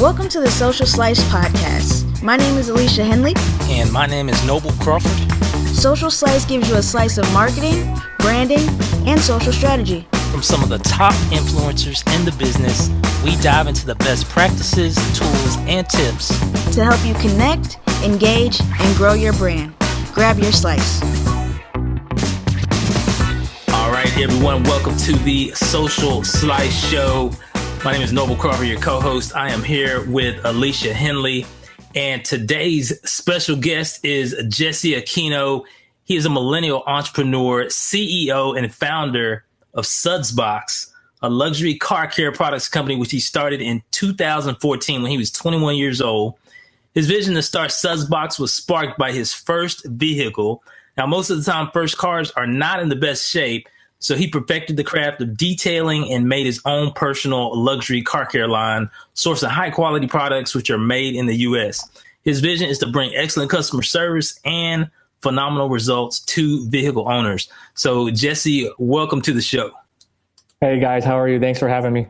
Welcome to the Socialslate podcast. My name is Alicia Henley. And my name is Noble Crawford. Socialslate gives you a slice of marketing, branding, and social strategy. From some of the top influencers in the business, we dive into the best practices, tools, and tips to help you connect, engage, and grow your brand. Grab your slice. All right, everyone, welcome to the Socialslate Show. My name is Noble Crawford, your co-host. I am here with Alicia Henley, and today's special guest is Jesse Aquino. He is a millennial entrepreneur, CEO, and founder of Sudsbox, a luxury car care products company, which he started in 2014 when he was 21 years old. His vision to start Sudsbox was sparked by his first vehicle. Now, most of the time, first cars are not in the best shape, so he perfected the craft of detailing and made his own personal luxury car care line, sourcing high-quality products which are made in the U.S. His vision is to bring excellent customer service and phenomenal results to vehicle owners. So, Jesse, welcome to the show. Hey, guys. How are you? Thanks for having me.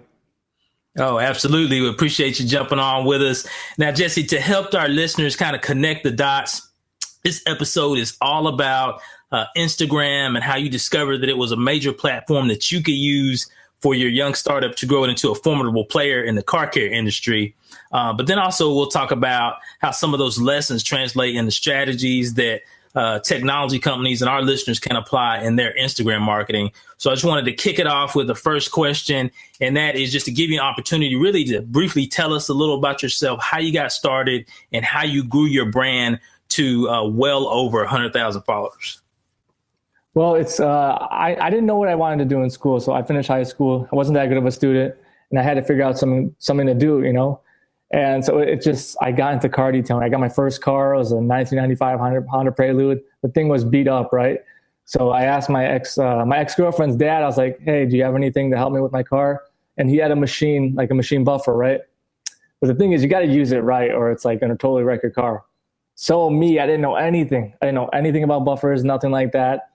Oh, absolutely. We appreciate you jumping on with us. Now, Jesse, to help our listeners kind of connect the dots, this episode is all about Instagram and how you discovered that it was a major platform that you could use for your young startup to grow it into a formidable player in the car care industry. But then also we'll talk about how some of those lessons translate into strategies that technology companies and our listeners can apply in their Instagram marketing. So I just wanted to kick it off with the first question, and that is just to give you an opportunity really to briefly tell us a little about yourself, how you got started, and how you grew your brand to well over 100,000 followers. Well, it's I didn't know what I wanted to do in school, so I finished high school. I wasn't that good of a student, and I had to figure out something to do, you know. And so I got into car detailing. I got my first car. It was a 1995 Honda Prelude. The thing was beat up, right? So I asked my ex-girlfriend's dad, I was like, hey, do you have anything to help me with my car? And he had a machine, like a machine buffer, right? But the thing is, you got to use it right, or it's like going to totally wreck your car. So I didn't know anything. I didn't know anything about buffers, nothing like that.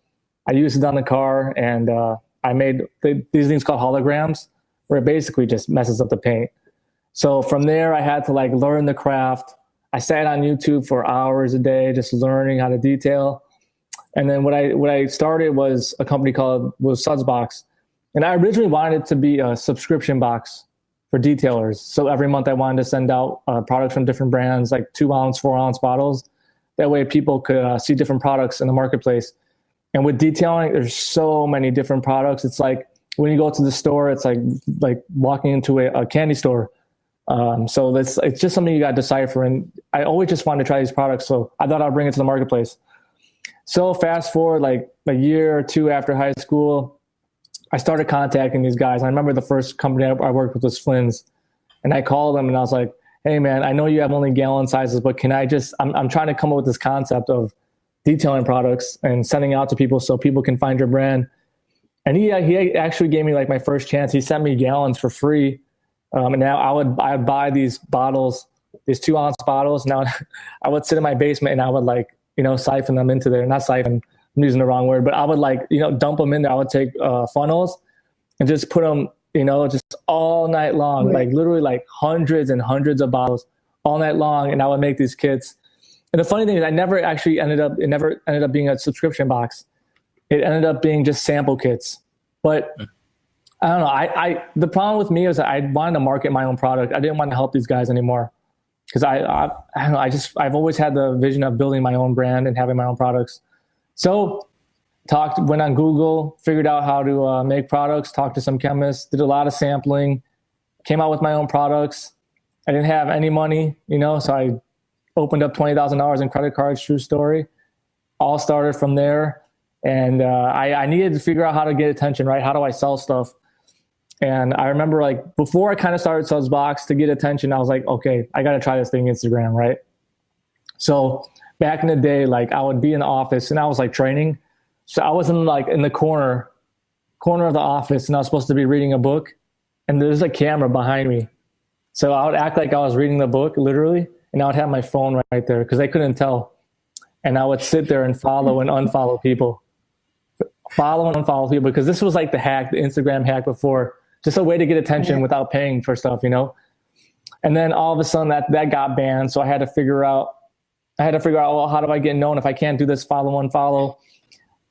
I used it on the car, and I made these things called holograms, where it basically just messes up the paint. So from there, I had to learn the craft. I sat on YouTube for hours a day, just learning how to detail. And then what I started was a company called Sudsbox. And I originally wanted it to be a subscription box for detailers. So every month I wanted to send out products from different brands, like 2-ounce, 4-ounce bottles. That way people could see different products in the marketplace. And with detailing, there's so many different products. It's like when you go to the store, it's like walking into a candy store. So it's just something you got to decipher. And I always just wanted to try these products. So I thought I'd bring it to the marketplace. So fast forward like a year or two after high school, I started contacting these guys. I remember the first company I worked with was Flynn's. And I called them and I was like, hey man, I know you have only gallon sizes, but can I I'm trying to come up with this concept of detailing products and sending out to people so people can find your brand. And he actually gave me my first chance. He sent me gallons for free. And now I would buy these bottles, these 2-ounce bottles. Now I would sit in my basement and I would siphon them into there. Not siphon, I'm using the wrong word, but I would dump them in there. I would take funnels and just put them, just all night long, literally hundreds and hundreds of bottles all night long. And I would make these kits. And the funny thing is, it never ended up being a subscription box. It ended up being just sample kits. But I don't know. The problem with me is that I wanted to market my own product. I didn't want to help these guys anymore because I don't know. I've always had the vision of building my own brand and having my own products. So went on Google, figured out how to make products, talked to some chemists, did a lot of sampling, came out with my own products. I didn't have any money, so I opened up $20,000 in credit cards, true story. All started from there. And I needed to figure out how to get attention, right? How do I sell stuff? And I remember before I kind of started Sudsbox, to get attention, I was like, okay, I got to try this thing Instagram, right? So back in the day, I would be in the office and I was training. So I was in the corner of the office and I was supposed to be reading a book and there's a camera behind me. So I would act like I was reading the book literally. And I would have my phone right there because they couldn't tell. And I would sit there and follow and unfollow people. Follow and unfollow people because this was the Instagram hack before. Just a way to get attention without paying for stuff, And then all of a sudden that got banned. So I had to figure out, well, how do I get known if I can't do this follow unfollow?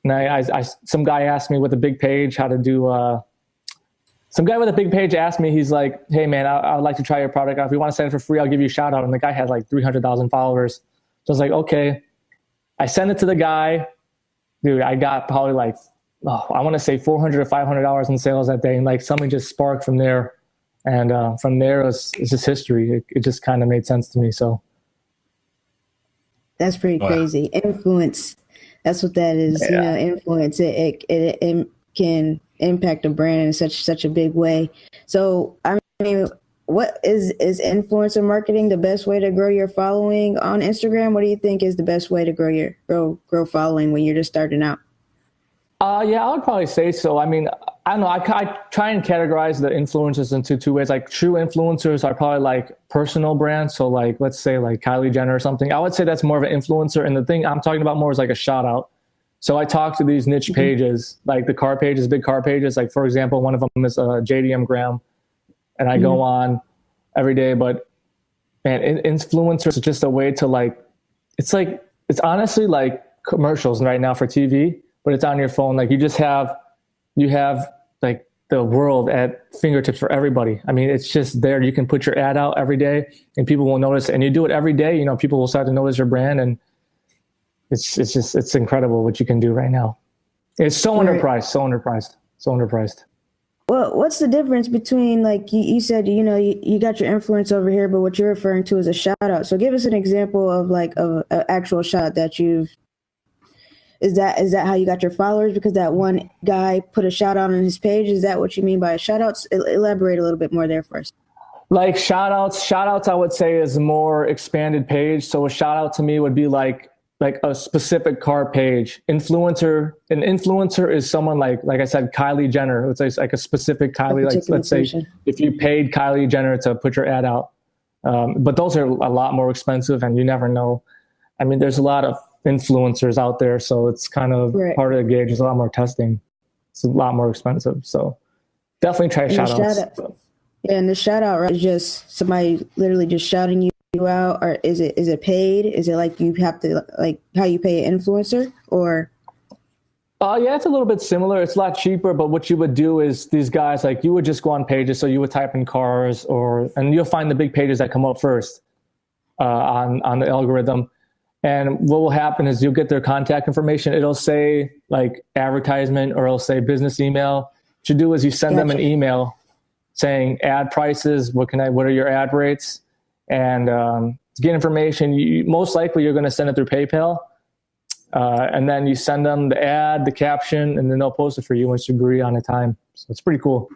And I some guy asked me with a big page how to do, some guy with a big page asked me, he's like, hey man, I would like to try your product out. If you want to send it for free, I'll give you a shout out. And the guy had like 300,000 followers. So I was like, okay. I sent it to the guy. Dude, I got probably like, I want to say $400 or $500 in sales that day. And like something just sparked from there. And from there, it's just history. It just kind of made sense to me. So that's pretty crazy. Influence. That's what that is. You know, influence. It can impact a brand in such a big way. So, I mean, what is influencer marketing the best way to grow your following on Instagram? What do you think is the best way to grow following when you're just starting out? Yeah, I would probably say so. I mean, I don't know. I try and categorize the influencers into two ways. Like true influencers are probably like personal brands. So like, let's say like Kylie Jenner or something. I would say that's more of an influencer. And the thing I'm talking about more is like a shout out. So I talk to these niche pages, like the car pages, big car pages. Like for example, one of them is JDM Graham, and I go on every day. But man, influencers is just a way to like, it's honestly like commercials right now for TV, but it's on your phone. Like you have like the world at fingertips for everybody. I mean, it's just there. You can put your ad out every day and people will notice it. And you do it every day, you know, people will start to notice your brand, and it's incredible what you can do right now. It's so underpriced. Well, what's the difference between, like you said, you know, you got your influence over here, but what you're referring to is a shout out. So give us an example of like an actual shout out that is that how you got your followers? Because that one guy put a shout out on his page. Is that what you mean by shout outs? Elaborate a little bit more there first. Like shout outs, I would say is a more expanded page. So a shout out to me would be like a specific car page. An influencer is someone like I said, Kylie Jenner. It's like a specific Kylie, like let's say if you paid Kylie Jenner to put your ad out. But those are a lot more expensive, and you never know. I mean, there's a lot of influencers out there, so it's kind of part of the gauge. There's a lot more testing. It's a lot more expensive. So definitely try shout outs. Yeah, and the shout out, right, is just somebody literally just shouting you out, or is it paid? Is it like you have to, like how you pay an influencer, or? Yeah, it's a little bit similar. It's a lot cheaper, but what you would do is these guys, like you would just go on pages. So you would type in cars and you'll find the big pages that come up first on the algorithm. And what will happen is you'll get their contact information. It'll say like advertisement, or it'll say business email. What you do is you send them an email saying ad prices. What are your ad rates? And to get information, most likely you're going to send it through PayPal. And then you send them the ad, the caption, and then they'll post it for you once you agree on a time. So it's pretty cool.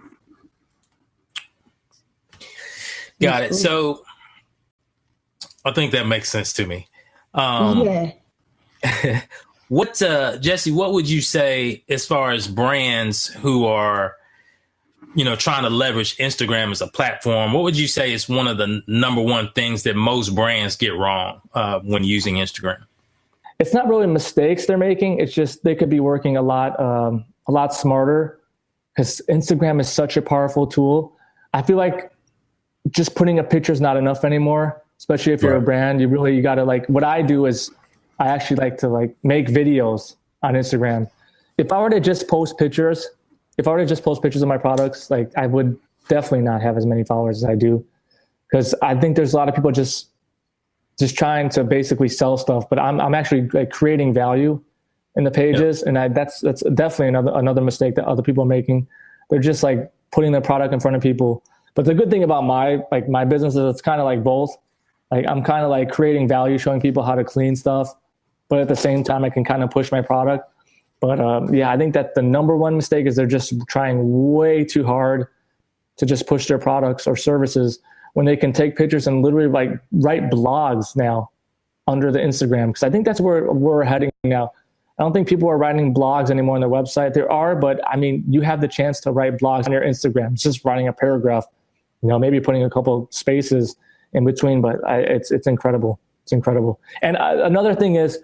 Got it. So I think that makes sense to me. What, Jesse, what would you say as far as brands who are, you know, trying to leverage Instagram as a platform? What would you say is one of the number one things that most brands get wrong when using Instagram? It's not really mistakes they're making. It's just they could be working a lot smarter, because Instagram is such a powerful tool. I feel like just putting a picture is not enough anymore, especially if you're a brand. You got to, like, what I do is I actually like to like make videos on Instagram. If I were to just post pictures of my products, like I would definitely not have as many followers as I do, because I think there's a lot of people just trying to basically sell stuff, but I'm actually like creating value in the pages. And that's definitely another mistake that other people are making. They're just like putting their product in front of people. But the good thing about my business is it's kind of like both. Like I'm kind of like creating value, showing people how to clean stuff, but at the same time I can kind of push my product. But I think that the number one mistake is they're just trying way too hard to just push their products or services, when they can take pictures and literally like write blogs now under the Instagram. Because I think that's where we're heading now. I don't think people are writing blogs anymore on their website. There are, but I mean, you have the chance to write blogs on your Instagram. It's just writing a paragraph, you know, maybe putting a couple spaces in between, but it's incredible. It's incredible. And another thing is,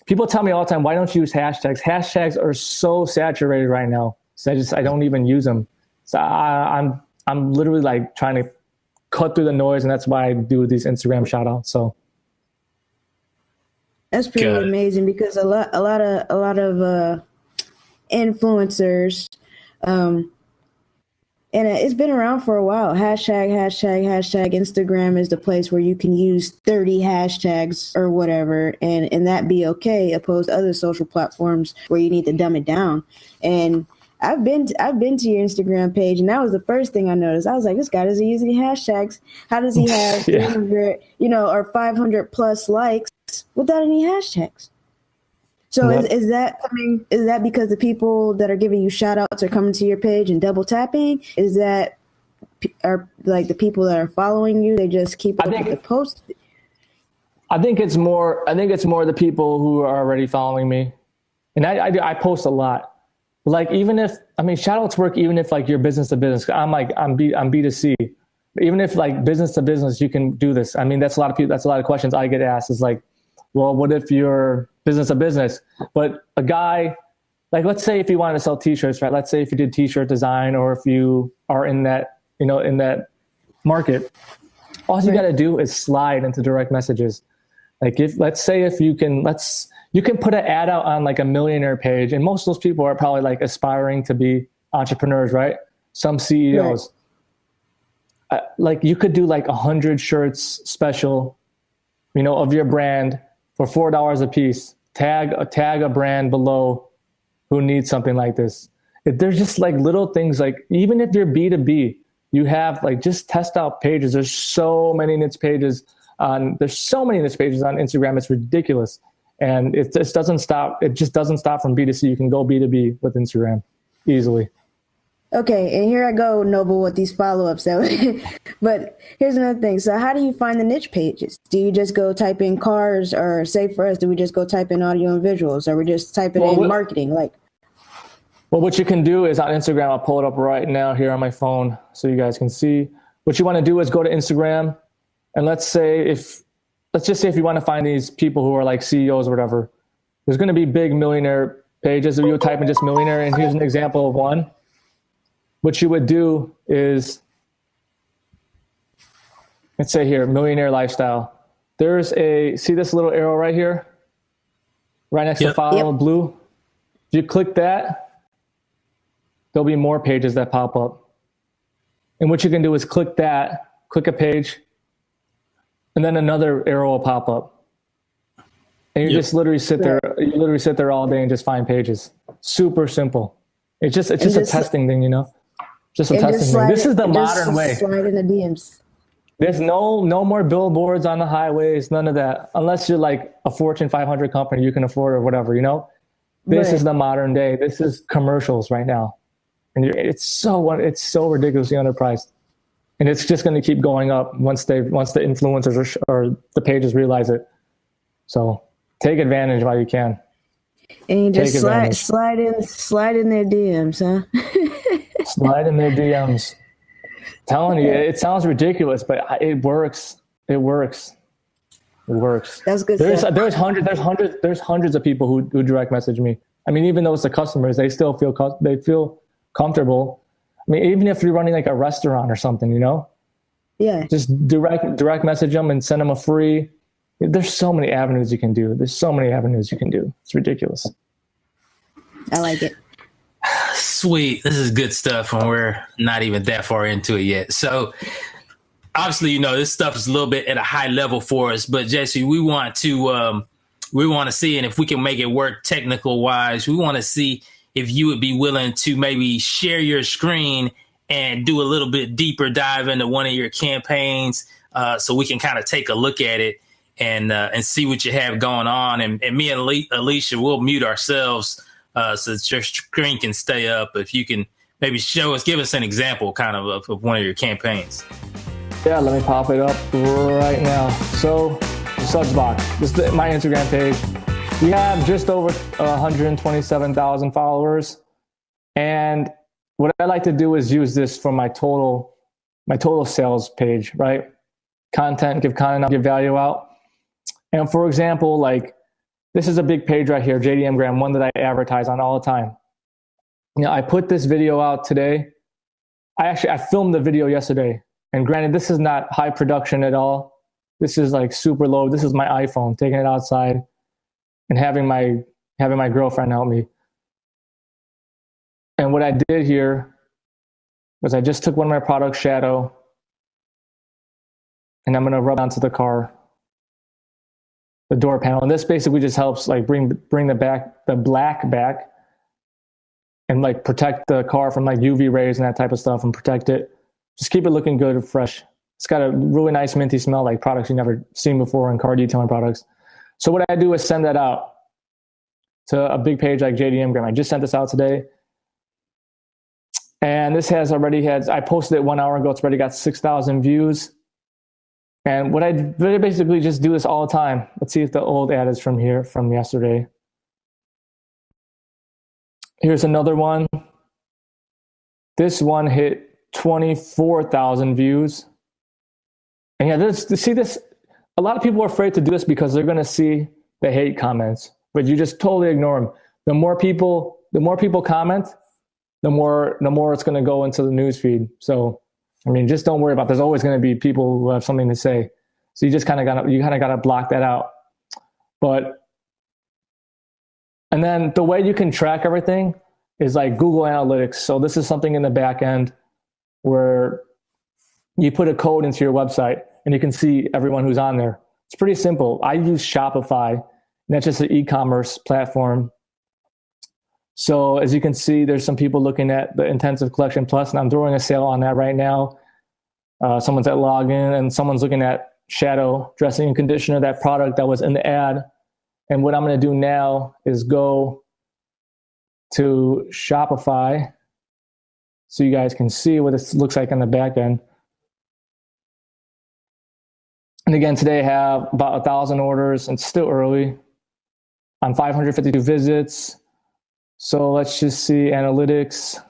people tell me all the time, why don't you use hashtags? Hashtags are so saturated right now. So I don't even use them. So I'm literally like trying to cut through the noise, and that's why I do these Instagram shout outs. So that's pretty amazing, because a lot of influencers, and it's been around for a while. Hashtag. Instagram is the place where you can use 30 hashtags or whatever, and that be okay, opposed to other social platforms where you need to dumb it down. And I've been to your Instagram page, and that was the first thing I noticed. I was like, this guy doesn't use any hashtags. How does he have 300, or 500 plus likes without any hashtags? So is that because the people that are giving you shout outs are coming to your page and double tapping? Is that are like the people that are following you, they just keep up with the post? I think it's more the people who are already following me. And I post a lot. Like, even if, shout outs work even if like you're business to business. I'm B2C. But even if like business to business, you can do this. That's a lot of people, that's a lot of questions I get asked, is like, well, what if you're business to business? But a guy, like, let's say if you wanted to sell t-shirts, right? Let's say if you did t-shirt design, or if you are in that, in that market, all you got to do is slide into direct messages. Like, let's say you can put an ad out on like a millionaire page, and most of those people are probably like aspiring to be entrepreneurs, right? Some CEOs. Right. Like, you could do like 100 shirts special, of your brand, for $4 a piece. Tag a brand below who needs something like this. There's just like little things, like even if you're B2B, you have like, just test out pages. There's so many niche pages on Instagram. It's ridiculous. And it just doesn't stop. It just doesn't stop from B2C. You can go B2B with Instagram easily. Okay, and here I go, Noble, with these follow-ups. But here's another thing. So how do you find the niche pages? Do you just go type in cars, or say for us, do we just go type in audio and visuals, or we just type it in marketing? Well, what you can do is on Instagram, I'll pull it up right now here on my phone so you guys can see. What you want to do is go to Instagram, and let's just say if you want to find these people who are like CEOs or whatever, there's going to be big millionaire pages. If you type in just millionaire, and here's an example of one. What you would do is, let's say here, millionaire lifestyle. See this little arrow right here? Right next to follow, blue? If you click that, there'll be more pages that pop up. And what you can do is click a page, and then another arrow will pop up. And you just literally sit there all day and just find pages. Super simple. It's just a testing thing, Just a testing thing. This is the modern way. Slide in the DMs. There's no more billboards on the highways, none of that. Unless you're like a Fortune 500 company, you can afford or whatever, This is the modern day. This is commercials right now. And it's so ridiculously underpriced. And it's just going to keep going up once the influencers or the pages realize it. So take advantage while you can. And you just slide in their DMs, huh? Slide in their DMs. Telling you, it sounds ridiculous, but it works. It works. That's good. There's hundreds of people who direct message me. Even though it's the customers, they still feel comfortable. Even if you're running like a restaurant or something, Yeah. Just direct message them and send them a free. There's so many avenues you can do. It's ridiculous. I like it. Sweet. This is good stuff, and we're not even that far into it yet. So obviously, this stuff is a little bit at a high level for us, but Jesse, we want to see, and if we can make it work technical wise, we want to see if you would be willing to maybe share your screen and do a little bit deeper dive into one of your campaigns, so we can kind of take a look at it and see what you have going on. And me and Alicia will mute ourselves so that your screen can stay up. If you can maybe give us an example kind of one of your campaigns. Yeah, let me pop it up right now. So the subs box, this is my Instagram page. We have just over 127,000 followers. And what I like to do is use this for my total sales page, right? Give value out. And for example, like this is a big page right here, JDM Graham, one that I advertise on all the time. I put this video out today. I filmed the video yesterday, And granted, this is not high production at all. This is like super low. This is my iPhone, taking it outside and having my girlfriend help me. And what I did here was I just took one of my products, Shadow, and I'm going to rub onto the car, the door panel. And this basically just helps like bring the black back and like protect the car from like UV rays and that type of stuff, and protect it. Just keep it looking good and fresh. It's got a really nice minty smell, like products you've never seen before in car detailing products. So what I do is send that out to a big page like JDM Gram. I just sent this out today. And this I posted it 1 hour ago. It's already got 6,000 views. And what I basically just do this all the time. Let's see if the old ad is from yesterday. Here's another one. This one hit 24,000 views. And yeah, see this, a lot of people are afraid to do this because they're going to see the hate comments, but you just totally ignore them. The more people comment, the more it's going to go into the news feed. So, I mean, just don't worry about it. There's always going to be people who have something to say. So you just kind of got to block that out. And then the way you can track everything is like Google Analytics. So this is something in the back end where you put a code into your website and you can see everyone who's on there. It's pretty simple. I use Shopify, and that's just an e-commerce platform. So as you can see, there's some people looking at the Intensive Collection Plus, and I'm throwing a sale on that right now. Someone's at login, and someone's looking at Shadow Dressing and Conditioner, that product that was in the ad. And what I'm going to do now is go to Shopify so you guys can see what this looks like on the back end. And again, today I have about 1,000 orders, and it's still early, on 552 visits. So let's just see analytics.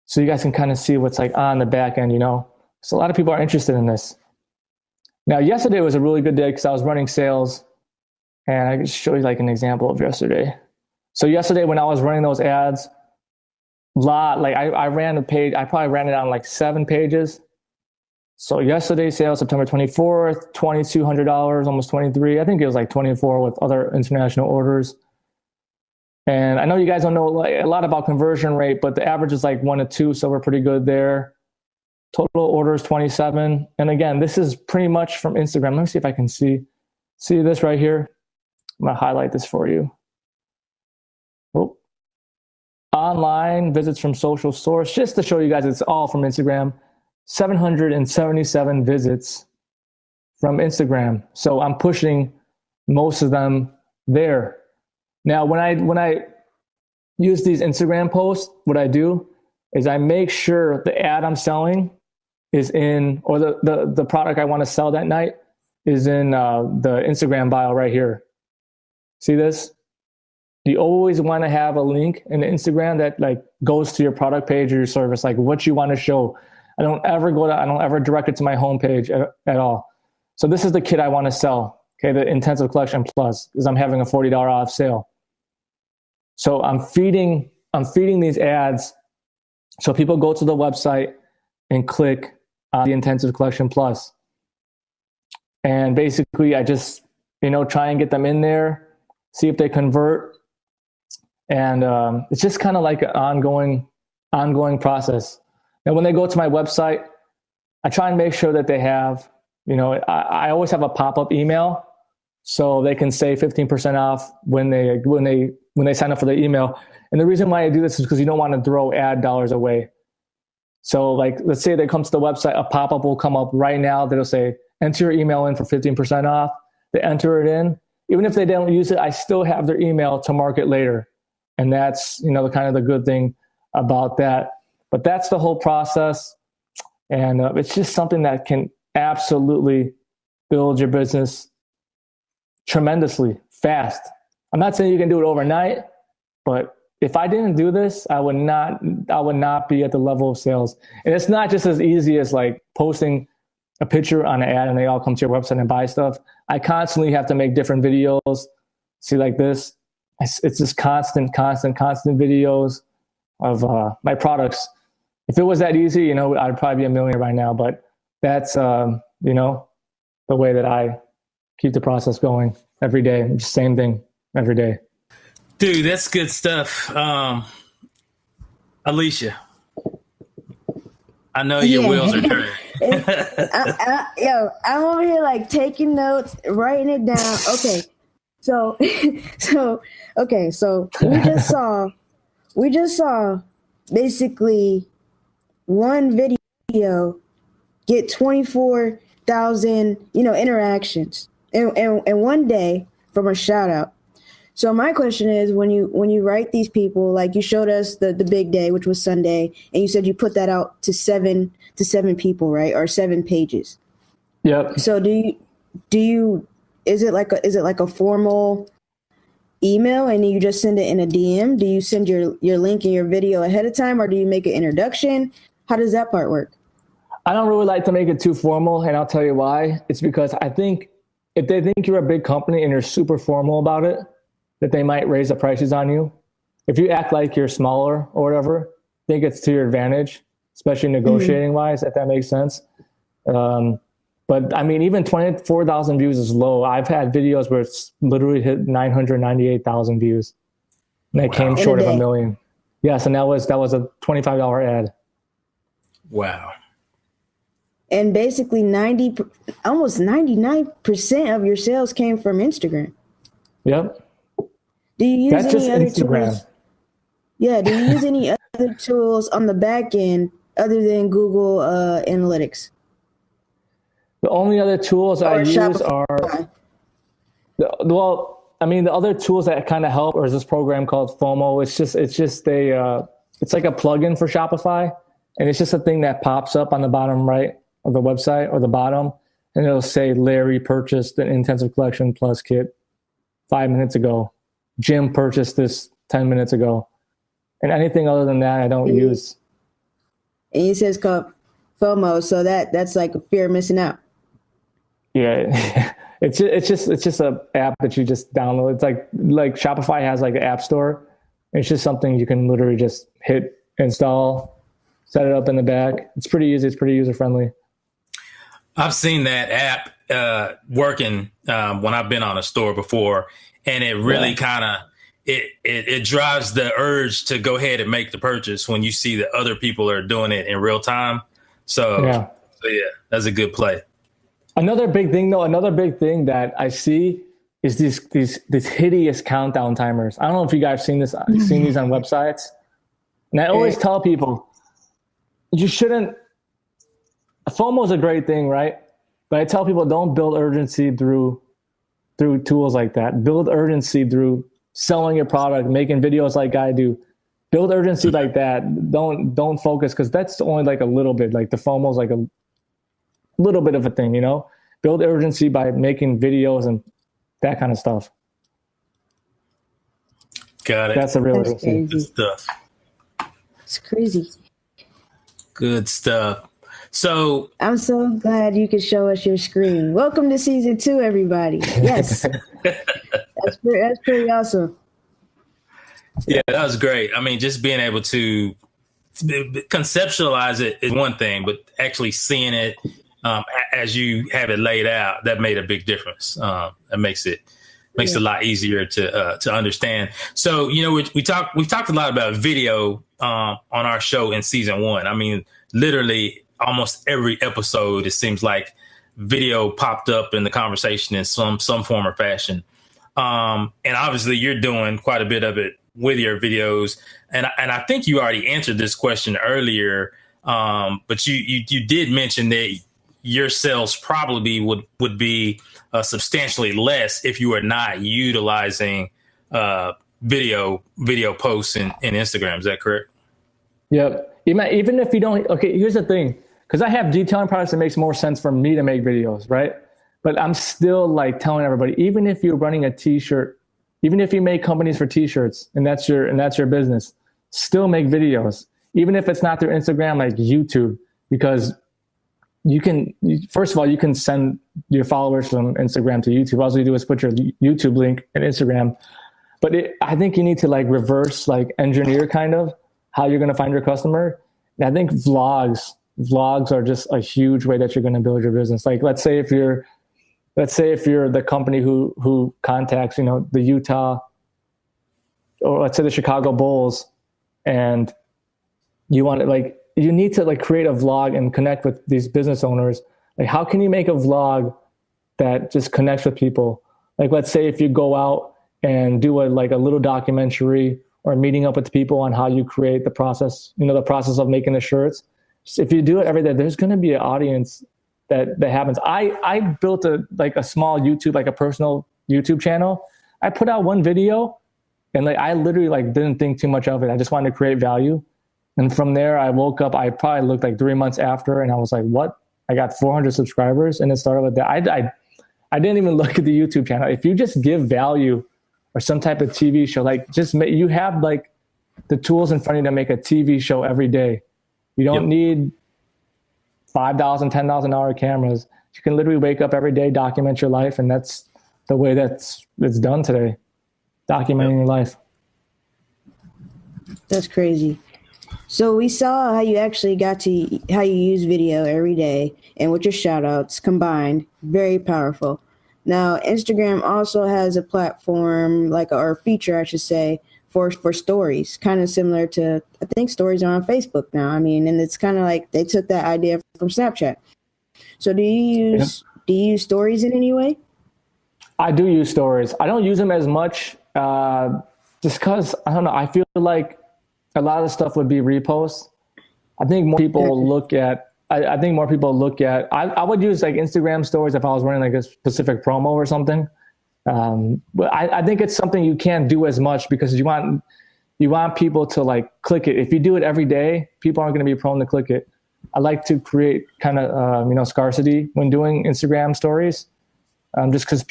So you guys can kind of see what's like on the back end, So a lot of people are interested in this. Now, yesterday was a really good day because I was running sales, and I can show you like an example of yesterday. So yesterday when I was running those ads, I ran the page, I probably ran it on like 7 pages. So yesterday's sales, September 24th, $2,200, almost 23. I think it was like 24 with other international orders. And I know you guys don't know a lot about conversion rate, but the average is like 1 to 2, so we're pretty good there. Total orders 27. And again, this is pretty much from Instagram. Let me see if I can see this right here. I'm gonna highlight this for you. Oh. Online visits from social source, just to show you guys it's all from Instagram. 777 visits from Instagram. So I'm pushing most of them there. Now, when I use these Instagram posts, what I do is I make sure the ad I'm selling is in, or the product I want to sell that night is in the Instagram bio right here. See this? You always want to have a link in the Instagram that like goes to your product page or your service, like what you want to show. I don't ever direct it to my homepage at all. So this is the kit I want to sell. Okay, the Intensive Collection Plus, because I'm having a $40 off sale. So I'm feeding these ads. So people go to the website and click on the Intensive Collection Plus. And basically I just, try and get them in there, see if they convert. And it's just kind of like an ongoing process. Now, when they go to my website, I try and make sure that they have, I always have a pop-up email so they can save 15% off when they sign up for the email. And the reason why I do this is because you don't want to throw ad dollars away. So like, let's say they come to the website, a pop-up will come up right now that'll say, enter your email in for 15% off. They enter it in. Even if they don't use it, I still have their email to market later. And that's, kind of the good thing about that. But that's the whole process. And it's just something that can absolutely build your business tremendously fast. I'm not saying you can do it overnight, but if I didn't do this, I would not be at the level of sales. And it's not just as easy as like posting a picture on an ad and they all come to your website and buy stuff. I constantly have to make different videos. See, like this, it's just constant videos of my products. if it was that easy, you know, I'd probably be a millionaire by now. But that's, you know, the way that I keep the process going every day. Same thing every day. Dude, that's good stuff. Alicia, I know your wheels are turning. I'm over here like taking notes, writing it down. Okay, so we just saw basically one video get 24,000 interactions in one day from a shout out. So my question is, when you write these people, like you showed us the big day, which was Sunday, and you said you put that out to seven people, right? Or 7 pages. Yep. So is it like a formal email and you just send it in a DM? Do you send your link and your video ahead of time, or do you make an introduction? How does that part work? I don't really like to make it too formal, and I'll tell you why. It's because I think if they think you're a big company and you're super formal about it, that they might raise the prices on you. If you act like you're smaller or whatever, I think it's to your advantage, especially negotiating wise, if that makes sense. But I mean, even 24,000 views is low. I've had videos where it's literally hit 998,000 views, and that came short of $1 million. Yes, and that was a $25 ad. Wow. And basically almost 99% of your sales came from Instagram. Yep. Do you use any other Instagram tools? Yeah, do you use any other tools on the back end other than Google Analytics? The only other tools I use Shopify? are, the other tools that kind of help is this program called FOMO. It's just it's like a plugin for Shopify, and it's just a thing that pops up on the bottom right of the website or the bottom, and it'll say Larry purchased an Intensive Collection Plus kit 5 minutes ago. Jim purchased this 10 minutes ago. And anything other than that, I don't use. And you said it's called FOMO, so that's like a fear of missing out. Yeah, it's just a app that you just download. It's like Shopify has like an app store. It's just something you can literally just hit install, set it up in the back. It's pretty easy. It's pretty user friendly. I've seen that app working when I've been on a store before, and it really kind of it drives the urge to go ahead and make the purchase when you see that other people are doing it in real time. So yeah, that's a good play. Another big thing that I see is these hideous countdown timers. I don't know if you guys have seen these on websites. And I always tell people, you shouldn't. FOMO is a great thing, right? But I tell people, don't build urgency through tools like that. Build urgency through selling your product, making videos like I do. Build urgency like that. Don't focus, because that's only like a little bit. Like the FOMO is like a little bit of a thing, you know? Build urgency by making videos and that kind of stuff. Got it. That's a real urgency. Good stuff. It's crazy. Good stuff. So I'm so glad you could show us your screen. Welcome to season 2, everybody. Yes. That's pretty awesome. Yeah, that was great. I mean, just being able to conceptualize it is one thing, but actually seeing it as you have it laid out, that made a big difference. That makes it a lot easier to understand. So, you know, we've talked a lot about video on our show in season 1. I mean, literally almost every episode, it seems like video popped up in the conversation in some form or fashion. And obviously you're doing quite a bit of it with your videos. And I think you already answered this question earlier. But you did mention that your sales probably would be substantially less if you were not utilizing video posts in Instagram. Is that correct? Yep. Even if you don't, okay, here's the thing. Because I have detailing products, it makes more sense for me to make videos, right? But I'm still like telling everybody, even if you're running a t-shirt, even if you make companies for t-shirts and that's your business, still make videos. Even if it's not through Instagram, like YouTube, because first of all, you can send your followers from Instagram to YouTube. All you do is put your YouTube link in Instagram. But I think you need to like reverse, like engineer kind of how you're going to find your customer. And I think vlogs are just a huge way that you're going to build your business. Like, let's say if you're the company who contacts, the Utah, or let's say the Chicago Bulls, and you want to you need to create a vlog and connect with these business owners. Like, how can you make a vlog that just connects with people? Like, let's say if you go out and do a little documentary or meeting up with people on how you create the process, the process of making the shirts. If you do it every day, there's going to be an audience that happens. I built a small YouTube, a personal YouTube channel. I put out one video and I literally didn't think too much of it. I just wanted to create value. And from there, I woke up, I probably looked 3 months after, and I was like, what? I got 400 subscribers. And it started with that. I didn't even look at the YouTube channel. If you just give value or some type of TV show, you have the tools in front of you to make a TV show every day. You don't need $5,000, $10,000 cameras. You can literally wake up every day, document your life, and that's the way it's done today. Documenting your life. That's crazy. So we saw how you actually how you use video every day, and with your shout outs combined, very powerful. Now, Instagram also has a platform, or feature, I should say, for stories, kind of similar to, I think stories are on Facebook now. I mean, and it's kind of they took that idea from Snapchat. So do you use stories in any way? I do use stories. I don't use them as much just because, I don't know, I feel like a lot of the stuff would be reposts. I think more people look at, I would use Instagram stories if I was running a specific promo or something. But I think it's something you can't do as much because you want people to click it. If you do it every day, people aren't going to be prone to click it. I like to create kind of, scarcity when doing Instagram stories. Just because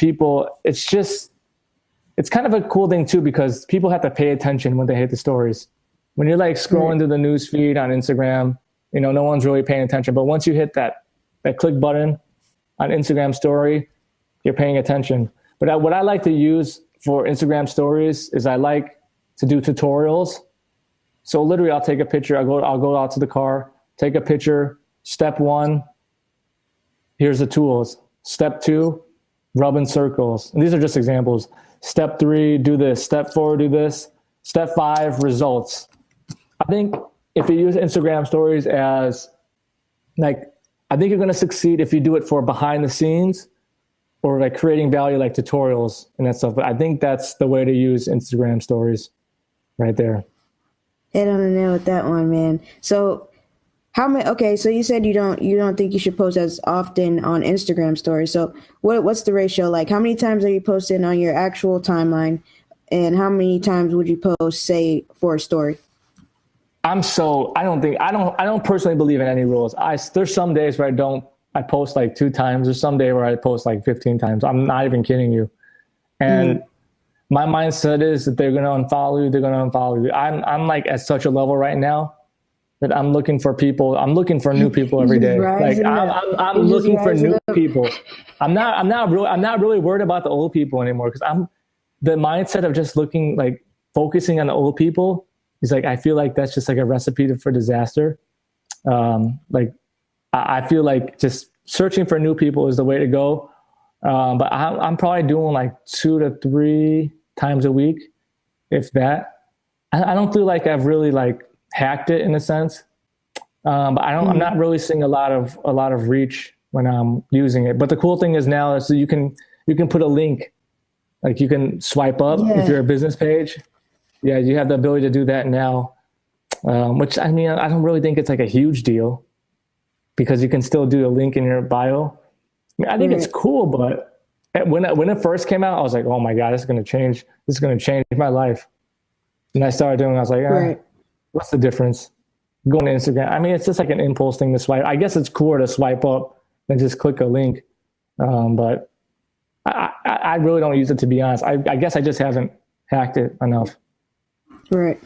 it's kind of a cool thing too, because people have to pay attention when they hit the stories. When you're scrolling through the news feed on Instagram, no one's really paying attention. But once you hit that click button on Instagram story, you're paying attention. But what I like to use for Instagram stories is I like to do tutorials. So literally I'll take a picture. I'll go out to the car, take a picture. Step 1, here's the tools. Step 2, rub in circles. And these are just examples. Step 3, do this. Step 4, do this. Step 5, results. I think if you use Instagram stories as I think you're going to succeed if you do it for behind the scenes or creating value tutorials and that stuff. But I think that's the way to use Instagram stories right there. Hit on the nail with that one, man. So so you said you don't think you should post as often on Instagram stories. So what's the ratio like? How many times are you posting on your actual timeline? And how many times would you post, say, for a story? I don't personally believe in any rules. There's some days where I post 2 times. There's some day where I post 15 times. I'm not even kidding you. And my mindset is that they're going to unfollow you. They're going to unfollow you. I'm at such a level right now that I'm looking for people. I'm looking for new people every day. I'm looking for new people. I'm not really worried about the old people anymore because the mindset of just looking focusing on the old people is I feel like that's just a recipe for disaster. I feel just searching for new people is the way to go. But I'm probably doing 2 to 3 times a week, if that. I don't feel like I've really hacked it in a sense. But I'm not really seeing a lot of reach when I'm using it. But the cool thing is now is you can put a link. You can swipe up if you're a business page. Yeah, you have the ability to do that now, which I don't really think it's a huge deal because you can still do a link in your bio. I think it's cool, but when it first came out, I was like, oh my God, this is going to change my life. And I started doing it. I was like, what's the difference? Going to Instagram. It's just an impulse thing to swipe. I guess it's cooler to swipe up than just click a link. But I really don't use it, to be honest. I guess I just haven't hacked it enough. Right.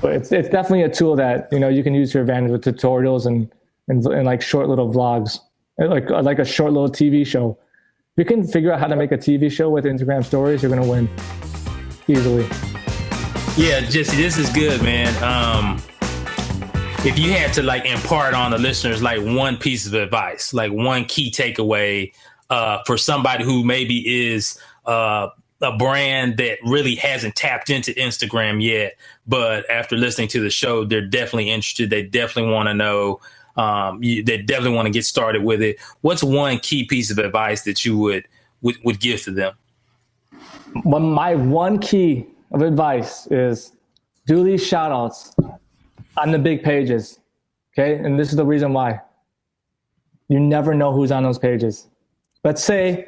But it's definitely a tool that, you can use to your advantage with tutorials and short little vlogs, like a short little TV show. If you can figure out how to make a TV show with Instagram stories, you're going to win easily. Yeah, Jesse, this is good, man. if you had to like impart on the listeners like one piece of advice, like one key takeaway for somebody who maybe is a brand that really hasn't tapped into Instagram yet, but after listening to the show, they're definitely interested. They definitely want to know. They definitely want to get started with it. What's one key piece of advice that you would give to them? Well, my one key of advice is do these shout outs on the big pages. Okay. And this is the reason why. You never know who's on those pages. Let's say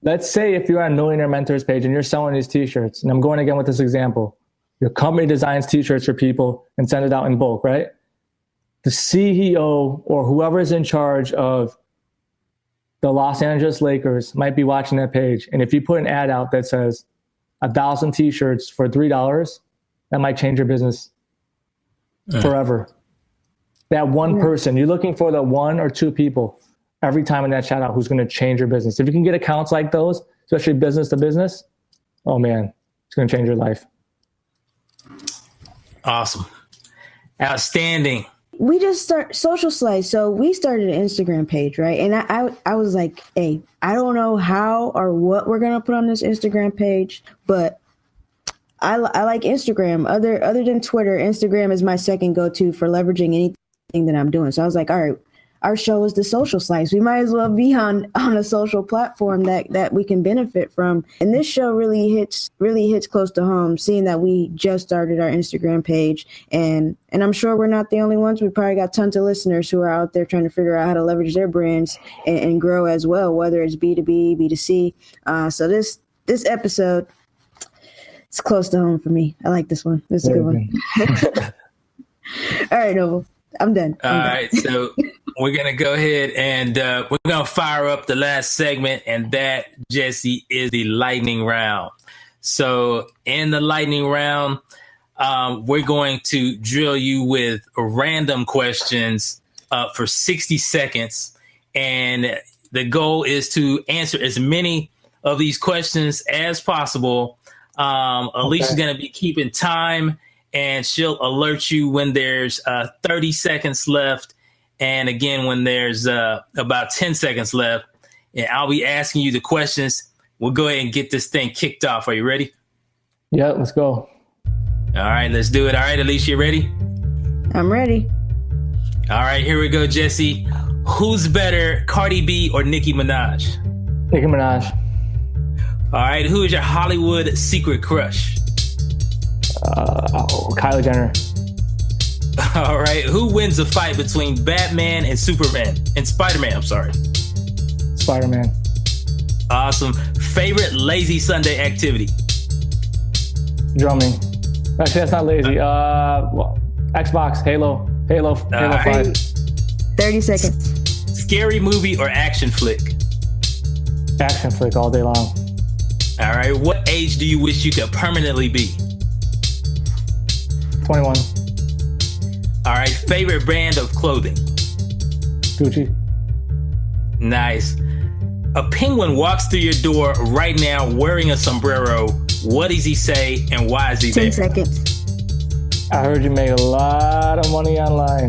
if you're on Millionaire Mentors page and you're selling these t-shirts, and I'm going again with this example, your company designs t-shirts for people and send it out in bulk, right? The CEO or whoever is in charge of the Los Angeles Lakers might be watching that page. And if you put an ad out that says 1,000 t-shirts for $3, that might change your business forever. That one person, you're looking for the one or two people every time in that shout out who's going to change your business. If you can get accounts like those, especially business to business, oh man, it's going to change your life. Awesome. Outstanding. We just start Socialslate. So we started an Instagram page, right? And I was like, hey, I don't know how or what we're going to put on this Instagram page, but I like Instagram. Other than Twitter, Instagram is my second go-to for leveraging anything that I'm doing. So I was like, all right, our show is the Socialslate. We might as well be on a social platform that we can benefit from. And this show really hits close to home, seeing that we just started our Instagram page. And I'm sure we're not the only ones. We probably got tons of listeners who are out there trying to figure out how to leverage their brands and grow as well, whether it's B2B, B2C. So this episode, it's close to home for me. I like this one. This is a good one. All right, Noble. I'm done. All right. So we're going to go ahead and we're going to fire up the last segment. And that, Jesse, is the lightning round. So in the lightning round, we're going to drill you with random questions for 60 seconds. And the goal is to answer as many of these questions as possible. Alicia's going to be keeping time, and she'll alert you when there's 30 seconds left. And again, when there's about 10 seconds left, and I'll be asking you the questions. We'll go ahead and get this thing kicked off. Are you ready? Yeah, let's go. All right, let's do it. All right, Alicia, you ready? I'm ready. All right, here we go, Jesse. Who's better, Cardi B or Nicki Minaj? Nicki Minaj. All right, who is your Hollywood secret crush? Kylie Jenner. All right, who wins a fight between Batman and Superman? And Spider-Man, I'm sorry. Spider-Man. Awesome. Favorite lazy Sunday activity? Drumming. Actually, that's not lazy. Xbox, Halo 5. 30 seconds. Scary movie or action flick? Action flick all day long. All right, what age do you wish you could permanently be? 21. All right, favorite brand of clothing? Gucci. Nice. A penguin walks through your door right now wearing a sombrero. What does he say and why is he 10 there? seconds. I heard you make a lot of money online.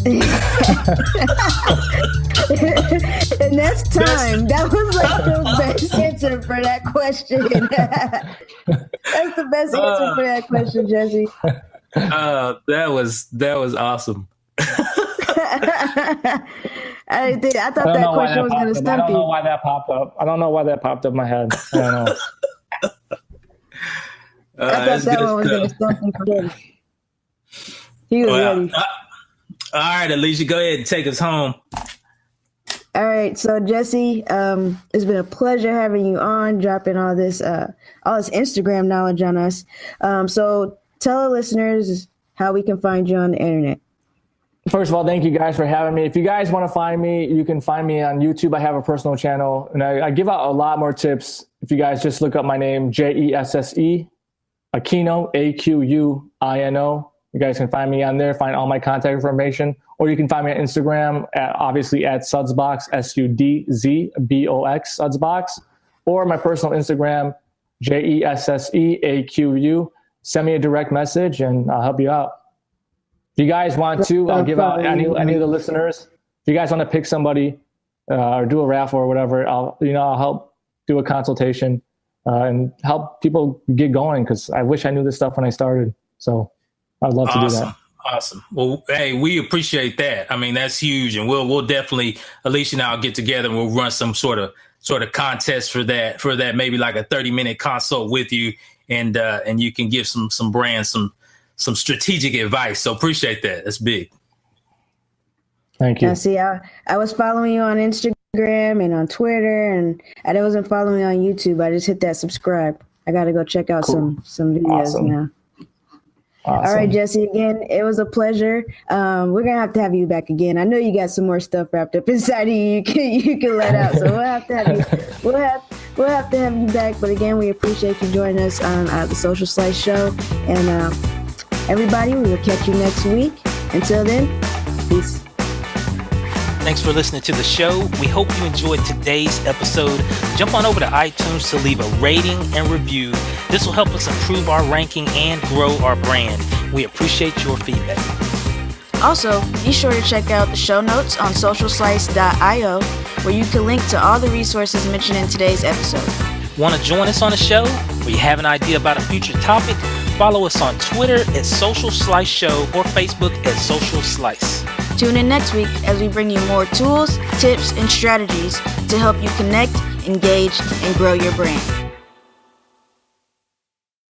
And that's time. That was like the best answer for that question. That's the best answer for that question, Jesse. That was awesome. I thought that question was going to stump you. I don't know why that popped up. I don't know why that popped up in my head. I don't know. I thought that one was going to stump you for him. He was ready. All right, Alicia, go ahead and take us home. All right, so Jesse, it's been a pleasure having you on, dropping all this Instagram knowledge on us. So tell our listeners how we can find you on the internet. First of all, thank you guys for having me. If you guys want to find me, you can find me on YouTube. I have a personal channel, and I give out a lot more tips. If you guys just look up my name, Jesse Aquino, Aquino. You guys can find me on there, find all my contact information, or you can find me on Instagram, obviously at Sudsbox, SUDZBOX, Sudsbox, or my personal Instagram, JESSEAQU. Send me a direct message, and I'll help you out. If you guys want to, I'll give out any of the listeners. If you guys want to pick somebody or do a raffle or whatever, I'll help do a consultation and help people get going, because I wish I knew this stuff when I started. So I'd love to do that. Awesome. Well, hey, we appreciate that. I mean, that's huge, and we'll definitely, Alicia and I'll get together and we'll run some sort of contest for that, maybe like a 30-minute consult with you, and you can give some brands some strategic advice. So appreciate that. That's big. Thank you. See, I was following you on Instagram and on Twitter, and I wasn't following you on YouTube. I just hit that subscribe. I got to go check out some videos now. Awesome. All right, Jesse, again, it was a pleasure. We're going to have you back again. I know you got some more stuff wrapped up inside of you can let out. So we'll have to have you. We'll have to have you back. But again, we appreciate you joining us on the Socialslate show. And everybody, we will catch you next week. Until then, peace. Thanks for listening to the show. We hope you enjoyed today's episode. Jump on over to iTunes to leave a rating and review. This will help us improve our ranking and grow our brand. We appreciate your feedback. Also, be sure to check out the show notes on socialslice.io, where you can link to all the resources mentioned in today's episode. Want to join us on the show? Or you have an idea about a future topic? Follow us on Twitter at Social Slice Show or Facebook at Social Slice. Tune in next week as we bring you more tools, tips, and strategies to help you connect, engage, and grow your brand.